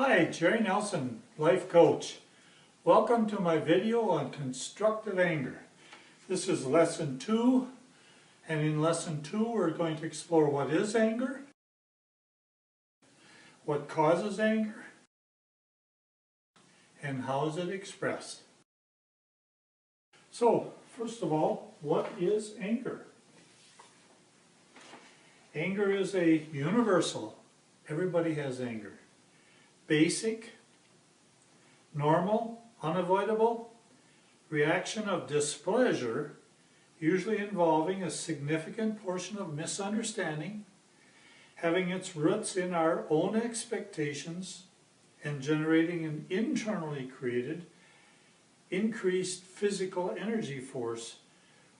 Hi, Jerry Nelson, Life Coach. Welcome to my video on constructive anger. This is lesson 2, and in lesson 2 we're going to explore what is anger, what causes anger, and how is it expressed. So, first of all, what is anger? Anger is a universal. Everybody has anger. Basic, normal, unavoidable reaction of displeasure, usually involving a significant portion of misunderstanding, having its roots in our own expectations and generating an internally created, increased physical energy force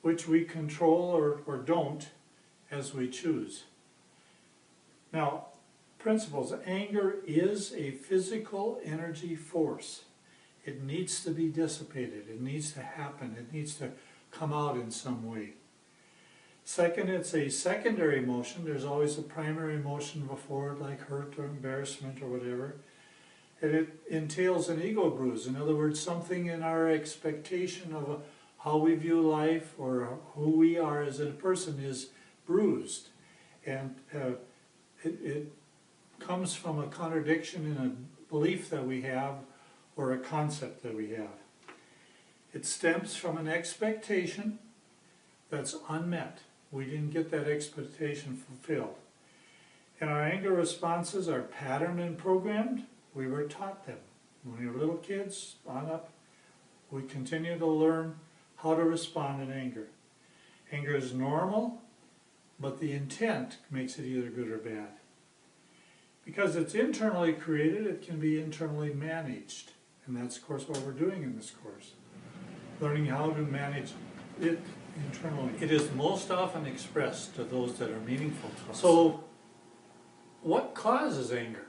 which we control or don't as we choose. Now, principles. Anger is a physical energy force. It needs to be dissipated. It needs to happen. It needs to come out in some way. Second, it's a secondary emotion. There's always a primary emotion before it, like hurt or embarrassment or whatever. And it entails an ego bruise. In other words, something in our expectation of how we view life or who we are as a person is bruised. And it comes from a contradiction in a belief that we have or a concept that we have. It stems from an expectation that's unmet. We didn't get that expectation fulfilled. And our anger responses are patterned and programmed. We were taught them. When we were little kids, on up, we continue to learn how to respond in anger. Anger is normal, but the intent makes it either good or bad. Because it's internally created, it can be internally managed. And that's, of course, what we're doing in this course. Learning how to manage it internally. It is most often expressed to those that are meaningful to us. So, what causes anger?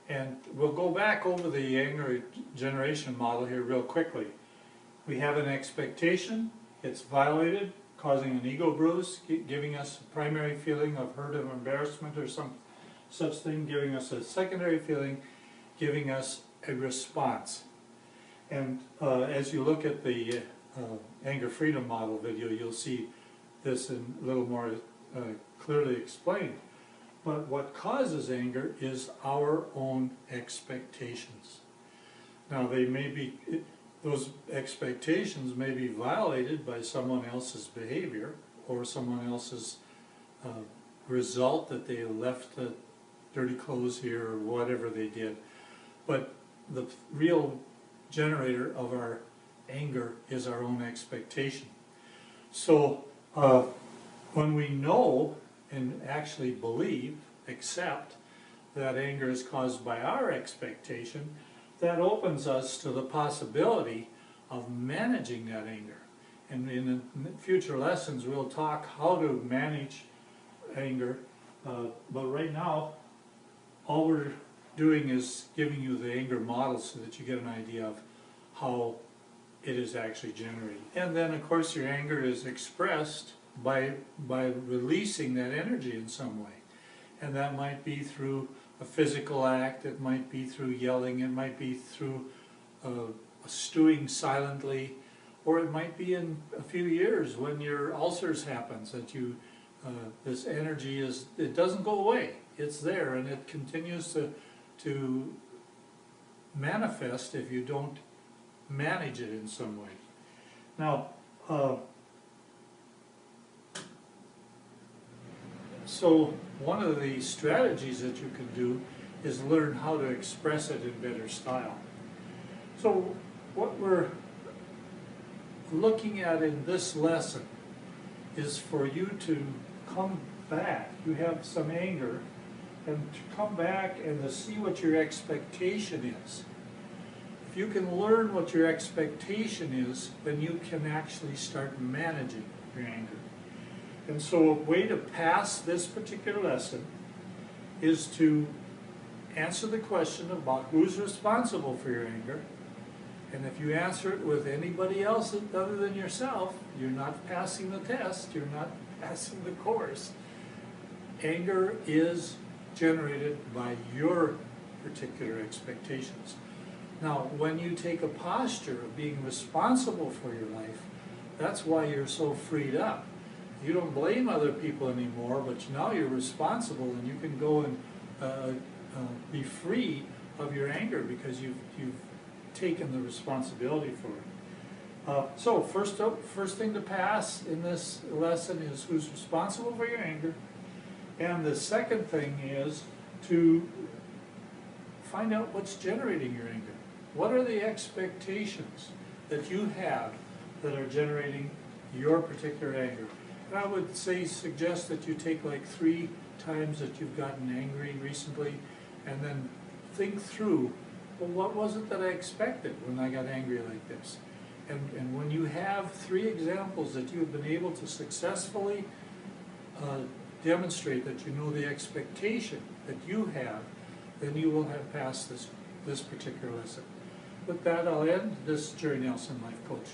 And we'll go back over the anger generation model here real quickly. We have an expectation, it's violated, causing an ego bruise, giving us a primary feeling of hurt or embarrassment or some such thing, giving us a secondary feeling, giving us a response. And as you look at the anger freedom model video, you'll see this in a little more clearly explained. But what causes anger is our own expectations. Now they may be, those expectations may be violated by someone else's behavior or someone else's result that they left the dirty clothes here or whatever they did. But the real generator of our anger is our own expectation. So when we know and actually believe, accept that anger is caused by our expectation, that opens us to the possibility of managing that anger. And in future lessons we'll talk how to manage anger, but right now all we're doing is giving you the anger model so that you get an idea of how it is actually generated. And then of course your anger is expressed by releasing that energy in some way. And that might be through a physical act, it might be through yelling, it might be through stewing silently, or it might be in a few years when your ulcers happens that you this energy it doesn't go away. It's there and it continues to manifest if you don't manage it in some way. Now, so one of the strategies that you can do is learn how to express it in better style. So what we're looking at in this lesson is for you to come back. You have some anger, and to come back and to see what your expectation is. If you can learn what your expectation is, then you can actually start managing your anger. And so a way to pass this particular lesson is to answer the question about who's responsible for your anger. And if you answer it with anybody else other than yourself, you're not passing the test, you're not passing the course. Anger is generated by your particular expectations. Now, when you take a posture of being responsible for your life, that's why you're so freed up. You don't blame other people anymore, but now you're responsible, and you can go and be free of your anger because you've taken the responsibility for it. So first thing to pass in this lesson is who's responsible for your anger, and the second thing is to find out what's generating your anger. What are the expectations that you have that are generating your particular anger? And I would suggest that you take like 3 times that you've gotten angry recently, and then think through, well, what was it that I expected when I got angry like this? And when you have 3 examples that you've been able to successfully demonstrate that you know the expectation that you have, then you will have passed this particular lesson. With that, I'll end. This is Jerry Nelson, Life Coach.